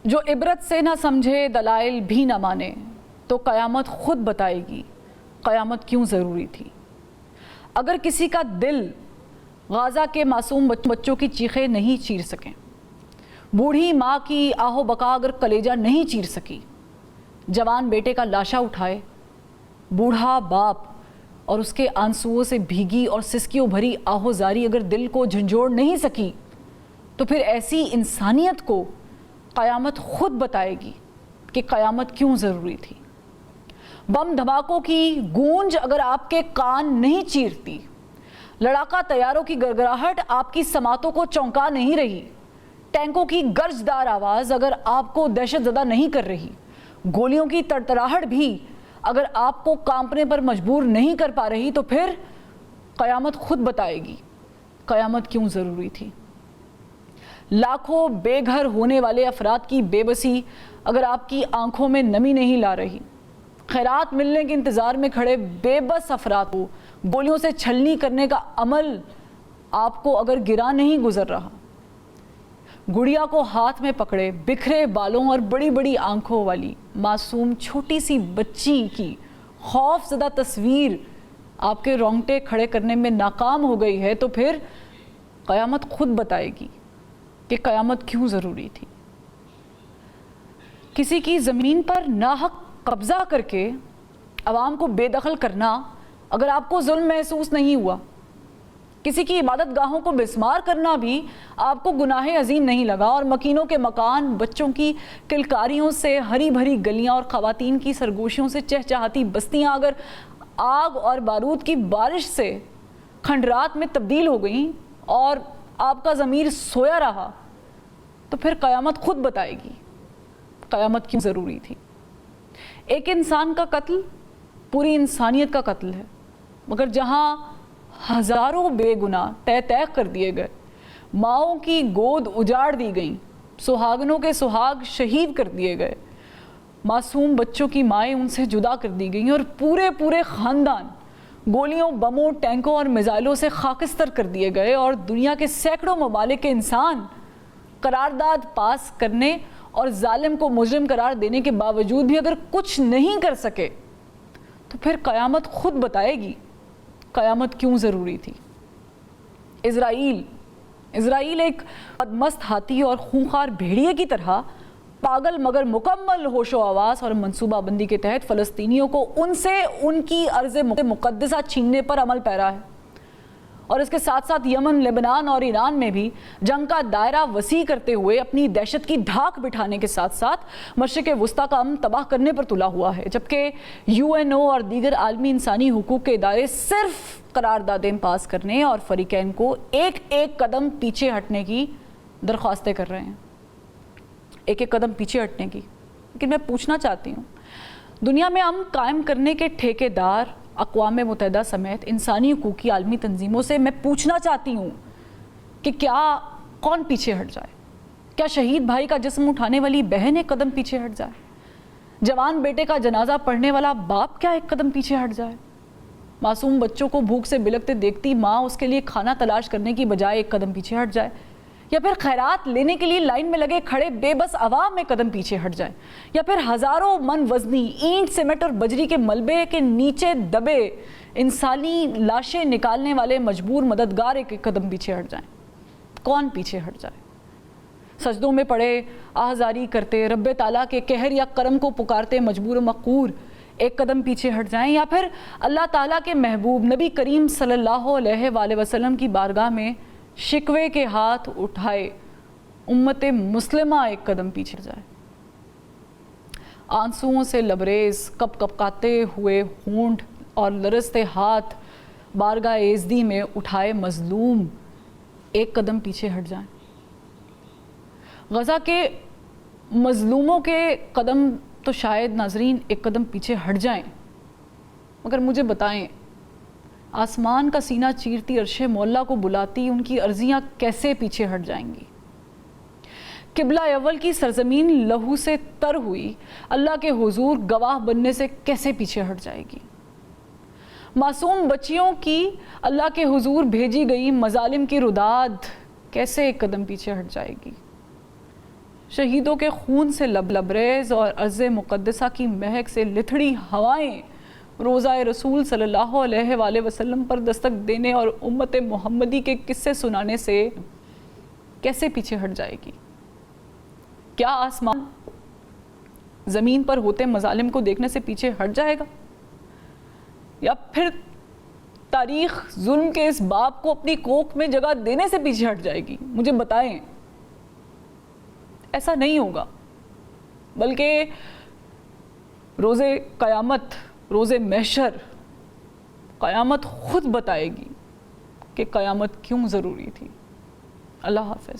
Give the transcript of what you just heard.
جو عبرت سے نہ سمجھے دلائل بھی نہ مانے تو قیامت خود بتائے گی قیامت کیوں ضروری تھی۔ اگر کسی کا دل غازہ کے معصوم بچوں کی چیخیں نہیں چیر سکیں، بوڑھی ماں کی آہ و بکا اگر کلیجہ نہیں چیر سکی، جوان بیٹے کا لاشا اٹھائے بوڑھا باپ اور اس کے آنسوؤں سے بھیگی اور سسکیوں بھری آہو زاری اگر دل کو جھنجھوڑ نہیں سکی، تو پھر ایسی انسانیت کو قیامت خود بتائے گی کہ قیامت کیوں ضروری تھی۔ بم دھماکوں کی گونج اگر آپ کے کان نہیں چیرتی، لڑاکا طیاروں کی گڑگڑاہٹ آپ کی سماعتوں کو چونکا نہیں رہی، ٹینکوں کی گرجدار آواز اگر آپ کو دہشت زدہ نہیں کر رہی، گولیوں کی تڑتڑاہٹ بھی اگر آپ کو کانپنے پر مجبور نہیں کر پا رہی، تو پھر قیامت خود بتائے گی قیامت کیوں ضروری تھی۔ لاکھوں بے گھر ہونے والے افراد کی بے بسی اگر آپ کی آنکھوں میں نمی نہیں لا رہی، خیرات ملنے کے انتظار میں کھڑے بے بس افراد کو گولیوں سے چھلنی کرنے کا عمل آپ کو اگر گرا نہیں گزر رہا، گڑیا کو ہاتھ میں پکڑے بکھرے بالوں اور بڑی بڑی آنکھوں والی معصوم چھوٹی سی بچی کی خوف زدہ تصویر آپ کے رونگٹے کھڑے کرنے میں ناکام ہو گئی ہے، تو پھر قیامت خود بتائے گی کہ قیامت کیوں ضروری تھی۔ کسی کی زمین پر ناحق قبضہ کر کے عوام کو بے دخل کرنا اگر آپ کو ظلم محسوس نہیں ہوا، کسی کی عبادت گاہوں کو بسمار کرنا بھی آپ کو گناہ عظیم نہیں لگا، اور مکینوں کے مکان، بچوں کی کلکاریوں سے ہری بھری گلیاں اور خواتین کی سرگوشیوں سے چہچہاتی بستیاں اگر آگ اور بارود کی بارش سے کھنڈرات میں تبدیل ہو گئیں اور آپ کا ضمیر سویا رہا، تو پھر قیامت خود بتائے گی قیامت کیوں ضروری تھی۔ ایک انسان کا قتل پوری انسانیت کا قتل ہے، مگر جہاں ہزاروں بے گناہ تہ تیغ کر دیے گئے، ماؤں کی گود اجاڑ دی گئیں، سہاگنوں کے سہاگ شہید کر دیے گئے، معصوم بچوں کی مائیں ان سے جدا کر دی گئیں، اور پورے خاندان گولیوں، بموں، ٹینکوں اور میزائلوں سے خاکستر کر دیے گئے، اور دنیا کے سینکڑوں ممالک کے انسان قرارداد پاس کرنے اور ظالم کو مجرم قرار دینے کے باوجود بھی اگر کچھ نہیں کر سکے، تو پھر قیامت خود بتائے گی قیامت کیوں ضروری تھی۔ اسرائیل ایک بدمست ہاتھی اور خونخوار بھیڑیے کی طرح پاگل مگر مکمل ہوش و حواس اور منصوبہ بندی کے تحت فلسطینیوں کو ان سے ان کی ارض مقدسہ چھیننے پر عمل پیرا ہے، اور اس کے ساتھ ساتھ یمن، لبنان اور ایران میں بھی جنگ کا دائرہ وسیع کرتے ہوئے اپنی دہشت کی دھاک بٹھانے کے ساتھ ساتھ مشرق وسطیٰ کا امن تباہ کرنے پر تلا ہوا ہے، جبکہ UN اور دیگر عالمی انسانی حقوق کے ادارے صرف قراردادیں پاس کرنے اور فریقین کو ایک ایک قدم پیچھے ہٹنے کی درخواستیں کر رہے ہیں، ایک ایک قدم پیچھے ہٹنے کی۔ لیکن میں پوچھنا چاہتی ہوں، دنیا میں امن قائم کرنے کے ٹھیکیدار اقوام متحدہ سمیت انسانی حقوق کی عالمی تنظیموں سے میں پوچھنا چاہتی ہوں کہ کون پیچھے ہٹ جائے؟ کیا شہید بھائی کا جسم اٹھانے والی بہن ایک قدم پیچھے ہٹ جائے؟ جوان بیٹے کا جنازہ پڑھنے والا باپ کیا ایک قدم پیچھے ہٹ جائے؟ معصوم بچوں کو بھوک سے بلکتے دیکھتی ماں اس کے لیے کھانا تلاش کرنے کی بجائے ایک قدم پیچھے ہٹ جائے؟ یا پھر خیرات لینے کے لیے لائن میں لگے کھڑے بے بس عوام میں قدم پیچھے ہٹ جائے؟ یا پھر ہزاروں من وزنی اینٹ، سیمنٹ اور بجری کے ملبے کے نیچے دبے انسانی لاشیں نکالنے والے مجبور مددگار ایک قدم پیچھے ہٹ جائیں؟ کون پیچھے ہٹ جائے؟ سجدوں میں پڑے آہذاری کرتے رب تعالیٰ کے قہر یا کرم کو پکارتے مجبور و مقہور ایک قدم پیچھے ہٹ جائیں؟ یا پھر اللہ تعالیٰ کے محبوب نبی کریم صلی اللہ علیہ وآلہ وسلم کی بارگاہ میں شکوے کے ہاتھ اٹھائے امت مسلمہ ایک قدم پیچھے جائے؟ آنسوؤں سے لبریز کپ کپاتے ہوئے ہونٹ اور لرزتے ہاتھ بارگاہ ایزدی میں اٹھائے مظلوم ایک قدم پیچھے ہٹ جائیں؟ غزہ کے مظلوموں کے قدم تو شاید ناظرین ایک قدم پیچھے ہٹ جائیں، مگر مجھے بتائیں آسمان کا سینہ چیرتی عرش مولا کو بلاتی ان کی عرضیاں کیسے پیچھے ہٹ جائیں گی؟ قبلہ اول کی سرزمین لہو سے تر ہوئی اللہ کے حضور گواہ بننے سے کیسے پیچھے ہٹ جائے گی؟ معصوم بچیوں کی اللہ کے حضور بھیجی گئی مظالم کی رداد کیسے ایک قدم پیچھے ہٹ جائے گی؟ شہیدوں کے خون سے لبریز اور ارض مقدسہ کی مہک سے لتھڑی ہوائیں روزہ رسول صلی اللہ علیہ وآلہ وسلم پر دستک دینے اور امت محمدی کے قصے سنانے سے کیسے پیچھے ہٹ جائے گی؟ کیا آسمان زمین پر ہوتے مظالم کو دیکھنے سے پیچھے ہٹ جائے گا؟ یا پھر تاریخ ظلم کے اس باپ کو اپنی کوکھ میں جگہ دینے سے پیچھے ہٹ جائے گی؟ مجھے بتائیں۔ ایسا نہیں ہوگا، بلکہ روز قیامت، روز محشر، قیامت خود بتائے گی کہ قیامت کیوں ضروری تھی۔ اللہ حافظ۔